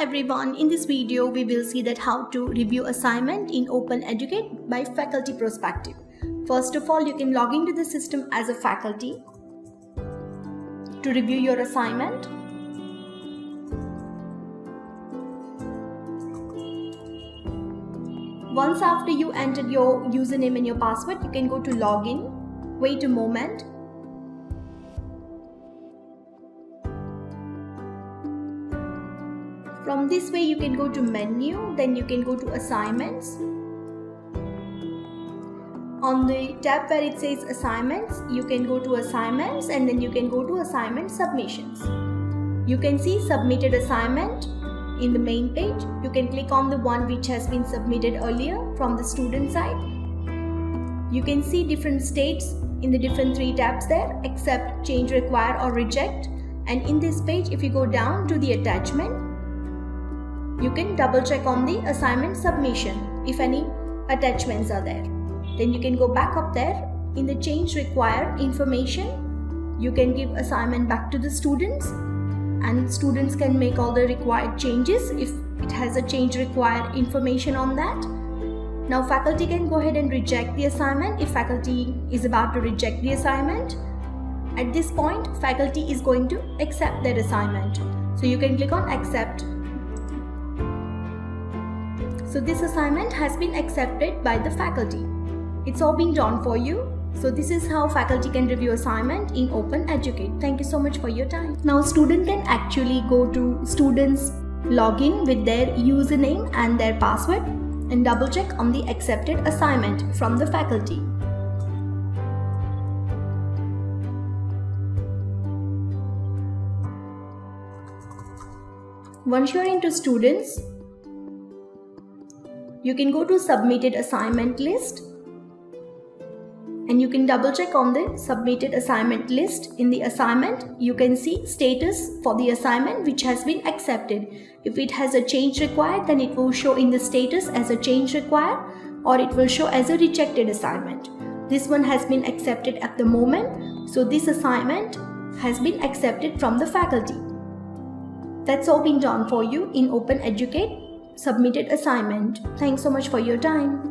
Everyone, in this video we will see that how to review assignment in Open Educate by faculty perspective. First of all, you can log into the system as a faculty to review your assignment. Once after you entered your username and your password, you can go to login. Wait a moment. From this way you can go to menu, then you can go to assignments. On the tab where it says assignments, you can go to assignments and then you can go to assignment submissions. You can see submitted assignment in the main page. You can click on the one which has been submitted earlier from the student side. You can see different states in the different three tabs there: accept, change, require or reject. And in this page, if you go down to the attachment, you can double check on the assignment submission if any attachments are there. Then you can go back up there. In the change required information, you can give assignment back to the students and students can make all the required changes if it has a change required information on that. Now faculty can go ahead and reject the assignment if faculty is about to reject the assignment. At this point, faculty is going to accept their assignment. So you can click on accept. So this assignment has been accepted by the faculty. It's all been done for you. So this is how faculty can review assignment in Open Educate. Thank you so much for your time. Now student can actually go to students login with their username and their password and double check on the accepted assignment from the faculty. Once you're into students, you can go to submitted assignment list and you can double check on the submitted assignment list. In the assignment, you can see status for the assignment which has been accepted. If it has a change required, then it will show in the status as a change required or it will show as a rejected assignment. This one has been accepted at the moment. So this assignment has been accepted from the faculty. That's all been done for you in Open Educate submitted assignment. Thanks so much for your time.